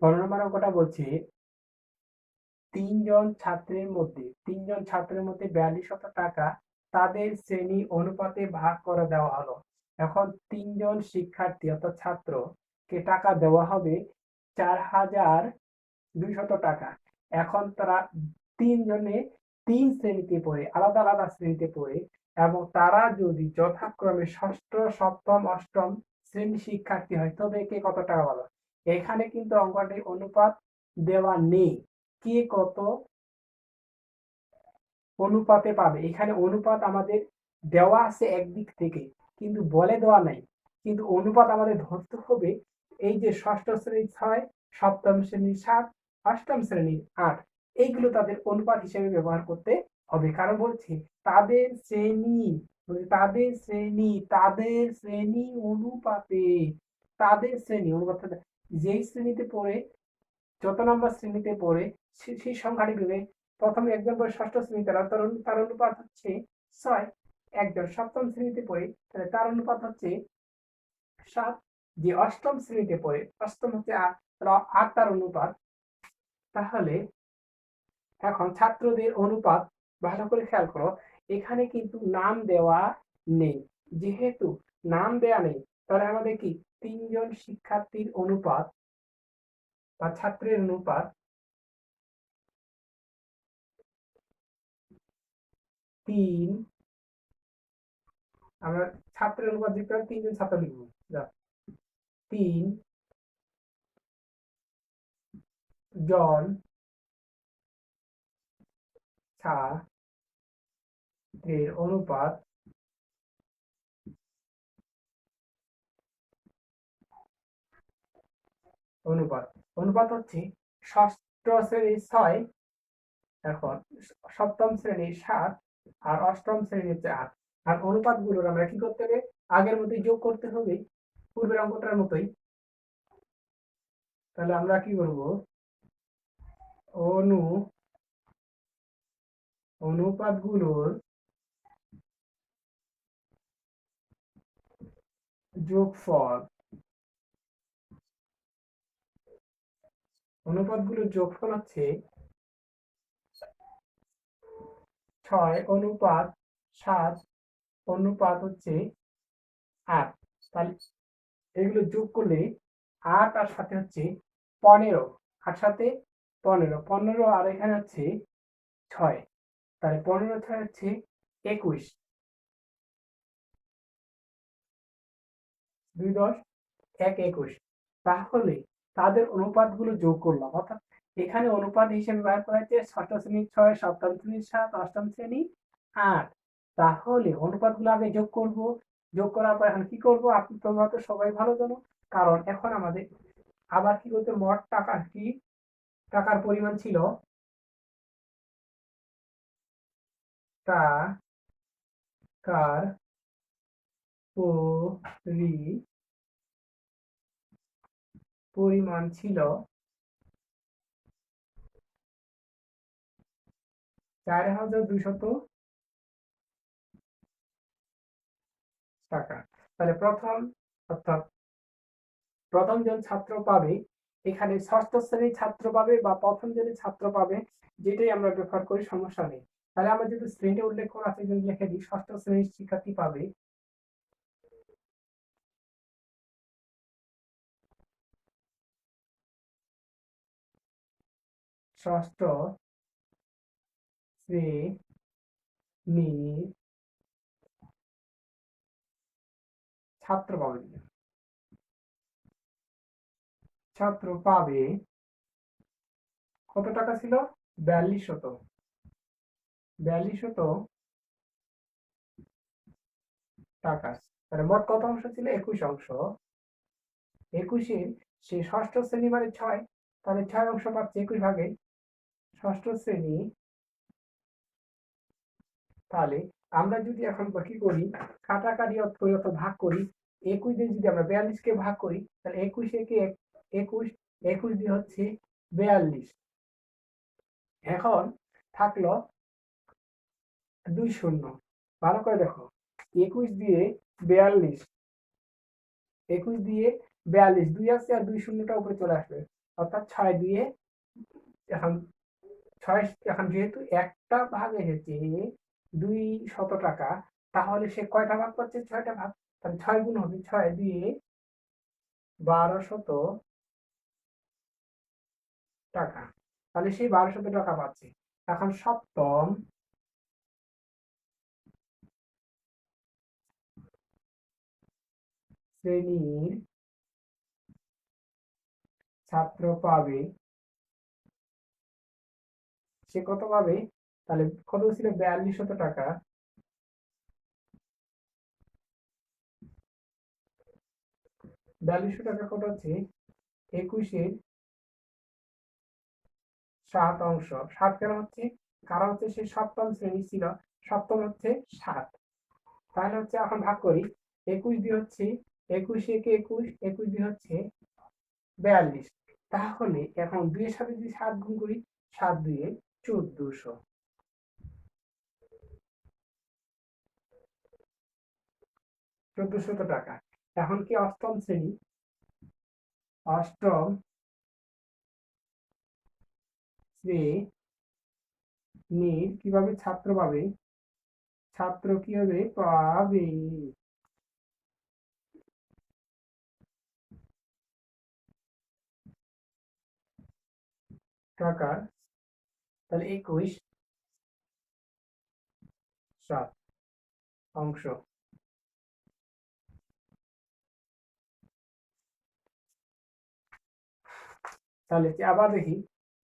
১৫ নম্বর অঙ্কটা বলছে তিনজন ছাত্রের মধ্যে ৪২শত টাকা তাদের শ্রেণী অনুপাতে ভাগ করে দেওয়া হলো। এখন তিনজন শিক্ষার্থী অর্থাৎ ছাত্রকে টাকা দেওয়া হবে ৪,২০০ টাকা। এখন তারা তিনজনে তিন শ্রেণীতে পড়ে, আলাদা আলাদা শ্রেণীতে পড়ে, এবং তারা যদি যথাক্রমে ষষ্ঠ, সপ্তম, অষ্টম শ্রেণীর শিক্ষার্থী হয় তবে কে কত টাকা পাবে। এখানে কিন্তু অঙ্কটি অনুপাত দেওয়া নেই, কে কত অনুপাতে পাবে। এখানে অনুপাত আমাদের দেওয়া আছে একদিক থেকে, কিন্তু বলে দেওয়া নাই। কিন্তু অনুপাত আমাদের ধরতে হবে এই যে ষষ্ঠ শ্রেণীর ৬, সপ্তম শ্রেণীর ৭, অষ্টম শ্রেণীর ৮, এইগুলো তাদের অনুপাত হিসেবে ব্যবহার করতে হবে। কারণ বলছে তাদের শ্রেণী, তাদের শ্রেণী অনুপাতে, তাদের শ্রেণী অনুপাত, যেই শ্রেণীতে পড়ে, যত নম্বর শ্রেণীতে পড়ে সেই সংখ্যাটি ভেবে প্রথমে একজন পড়ে ষষ্ঠ শ্রেণীতে, তার অনুপাত হচ্ছে ৬। একজন সপ্তম শ্রেণীতে পড়ে তাহলে তার অনুপাত হচ্ছে ৭। যে অষ্টম শ্রেণীতে পড়ে, অষ্টম হচ্ছে ৮, তাহলে ৮ তার অনুপাত। তাহলে এখন ছাত্রদের অনুপাত ভালো করে খেয়াল করো, এখানে কিন্তু নাম দেওয়া নেই। যেহেতু নাম দেওয়া নেই তাহলে আমাদের কি তিনজন শিক্ষার্থীর অনুপাত বা ছাত্রের অনুপাত ৩, আমরা ছাত্রের অনুপাত লিখতে হবে, তিনজন ছাত্র লিখবো, ৩ জন ছাত্রের অনুপাত অনুপাত অনুপাত হচ্ছে ষষ্ঠ শ্রেণীর ৬, এখন সপ্তম শ্রেণীর ৭, আর অষ্টম শ্রেণীর ৮। আর অনুপাত গুলোর আমরা কি করতে হবে, আগের মতোই যোগ করতে হবে, পূর্বের অঙ্কটার মতোই। তাহলে আমরা কি করব, অনুপাত গুলোর যোগফল, অনুপাতগুলোর যোগফল হচ্ছে ৬ অনুপাত ৭ অনুপাত হচ্ছে ৮। তাহলে এগুলো যোগ করলে ৮ আর সাথে হচ্ছে ১৫, ৮ সাথে ১৫, ১৫ আর এখানে হচ্ছে ৬, তাহলে ১৫ ৬ হচ্ছে ২১, ২ ১০ ১ ২১। তাহলে তাদের অনুপাতগুলো যোগ করলাম, অর্থাৎ এখানে অনুপাত হিসেবে ব্যবহার করা হয়েছে ষষ্ঠ শ্রেণীর ৬, সপ্তম শ্রেণীর ৭, অষ্টম শ্রেণী ৮। তাহলে অনুপাতগুলো আগে যোগ করব, যোগ করার পর এখন কি করব, তোমরা তো সবাই ভালো জানো। কারণ এখন আমাদের আবার কি করতে, মোট টাকা কি, টাকার পরিমাণ ছিল টাকার পরিমাণ ছিল ৪,২০০ টাকা। তাহলে অর্থাৎ প্রথম জন ছাত্র পাবে, এখানে ষষ্ঠ শ্রেণীর ছাত্র পাবে বা প্রথম শ্রেণীর ছাত্র পাবে, যেটাই আমরা ব্যবহার করি সমস্যা নেই। তাহলে আমরা যদি শ্রেণীটা উল্লেখ করা আছে যদি লিখে দিই, ষষ্ঠ শ্রেণীর শিক্ষার্থী পাবে ষষ্ঠ শ্রেণীর ছাত্র পাবে কত টাকা ছিল, ৪২শত টাকা। তাহলে মোট কত অংশ ছিল, ২১ অংশ। ২১-এর সে ষষ্ঠ শ্রেণী মানে ৬, তাহলে ৬ অংশ পাচ্ছে ২১ ভাগে ষষ্ঠ শ্রেণী। তাহলে আমরা যদি এখন কি করি, কাটাকাটি করি অথবা ভাগ করি, ২১ দিয়ে যদি আমরা ৪২-কে ভাগ করি তাহলে ২১ একে ২১, ২১ দিয়ে হচ্ছে ৪২। এখন থাকলো ২ শূন্য, ভালো করে দেখো, ২১ দিয়ে ৪২ 21 দিয়ে 42, 2 আছে আর 2 শূন্যটা উপরে চলে আসবে, অর্থাৎ 6 দিয়ে এখন 6 এখন যেহেতু একটা ভাগ এসেছে 200 টাকা, তাহলে সে কয়টা ভাগ পাচ্ছে? 6টা ভাগ। তাহলে 6 গুণ হবে, 6 দিয়ে 1200 টাকা, তাহলে সেই 1200 টাকা পাচ্ছে। এখন সপ্তম শ্রেণীর ছাত্র পাবে, সে কত পাবে? তাহলে কত ছিল? 4200 টাকা। 4200 টাকা কত হচ্ছে? 21-এর 7 অংশ। 7 কেন হচ্ছে? কারণ হচ্ছে সে সপ্তম শ্রেণী ছিল, সপ্তম হচ্ছে 7। তাহলে হচ্ছে এখন ভাগ করি, 21 দিয়ে হচ্ছে 21 একে 21, 21 দিয়ে হচ্ছে 42। তাহলে এখন 2 এর সাথে যদি 7 গুণ করি, 7 দুয়ে 1400, 1400 টাকা। এখন কি অষ্টম শ্রেণী, অষ্টম শ্রেণীর কিভাবে ছাত্র পাবে? ছাত্র কিভাবে পাবে? টাকার, তাহলে 21/7 অংশ। তাহলে আবার দেখি,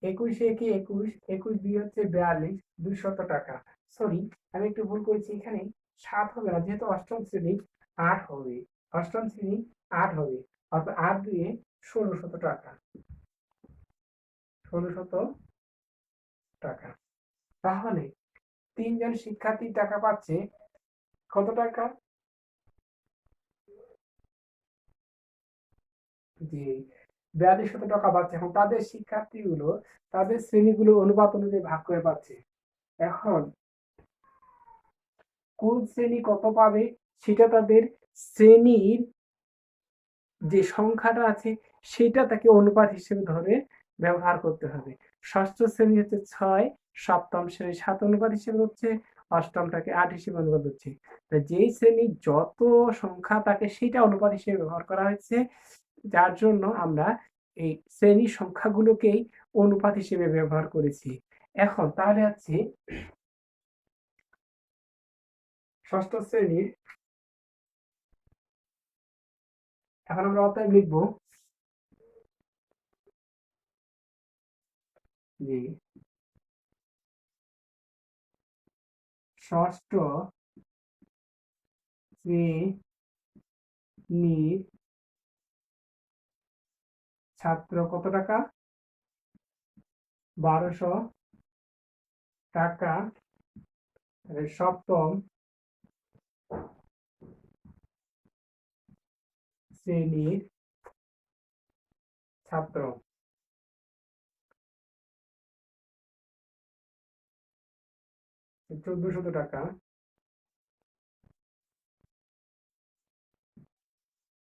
21 একে 21, 21 দিয়ে হচ্ছে 42, 200 টাকা। সরি, আমি একটু ভুল করেছি, এখানে 7 হবে না, যেহেতু অষ্টম শ্রেণী 8 হবে, অষ্টম শ্রেণী 8 হবে, অর্থাৎ 8 দিয়ে 1600 টাকা, 1600 টাকা। তাহলে 3 জন শিক্ষার্থী টাকা পাচ্ছে কত টাকা? জি, 4200 টাকা পাচ্ছে। এখন তাদের শিক্ষার্থীগুলো তাদের শ্রেণীগুলো অনুপাত অনুযায়ী ভাগ করে পাচ্ছে। এখন কোন শ্রেণী কত পাবে সেটা তাদের শ্রেণীর যে সংখ্যাটা আছে সেটা তাকে অনুপাত হিসেবে ধরে ব্যবহার করতে হবে। ষষ্ঠ শ্রেণী হচ্ছে 6, সপ্তম শ্রেণী 7 অনুপাত হিসেবে হচ্ছে, অষ্টমটাকে 8 হিসেবে অনুপাত হচ্ছে। যেই শ্রেণীর যত সংখ্যা থাকে সেটা অনুপাত হিসেবে ব্যবহার করা হয়েছে, যার জন্য আমরা এই শ্রেণীর সংখ্যাগুলোকেই অনুপাত হিসেবে ব্যবহার করেছি। এখন তাহলে হচ্ছে ষষ্ঠ শ্রেণীর, এখন আমরা অতএব লিখব যে ষষ্ঠ শ্রেণীর ছাত্র কত টাকা? 1200 টাকা। সপ্তম শ্রেণীর ছাত্র 1400 টাকা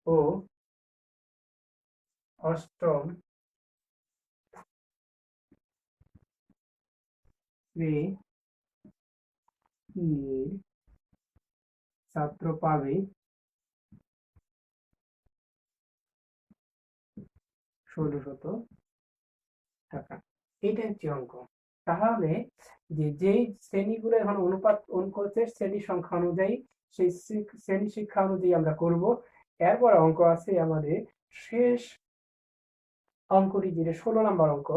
ও অষ্টম শ্রেণীর ছাত্র পাবে 1600 টাকা। এটা হচ্ছে অঙ্ক। তাহলে যেই শ্রেণীগুলো এখন অনুপাত অঙ্ক হচ্ছে শ্রেণীর সংখ্যা অনুযায়ী, সেই শ্রেণী শিক্ষা অনুযায়ী আমরা করব। এরপর অঙ্ক আছে আমাদের শেষ অঙ্কটি, যেটা 16 নম্বর অঙ্ক।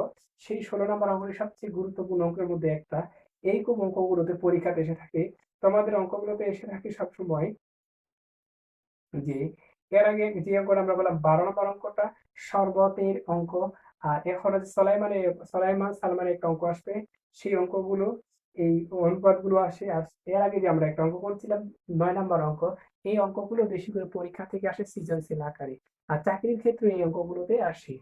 সেই 16 নম্বর অঙ্কটি সবচেয়ে গুরুত্বপূর্ণ অঙ্কের মধ্যে একটা। এই অঙ্কগুলোতে পরীক্ষাতে এসে থাকে, তোমাদের অঙ্কগুলোতে এসে থাকে সবসময় যে এর আগে যে অঙ্কটা আমরা বললাম 12 নম্বর অঙ্কটা শরবতের অঙ্ক, আর এখন হচ্ছে সলাইমান সালমানের একটা অঙ্ক আসবে, সেই অঙ্কগুলো এই অনুপাতগুলো আসে। আর এর আগে যে আমরা একটা অঙ্ক করছিলাম 9 নম্বর অঙ্ক, এই অঙ্কগুলো বেশি করে পরীক্ষা থেকে আসে সৃজনশীল আকারে, আর চাকরির ক্ষেত্রে এই অঙ্কগুলোতে আসে।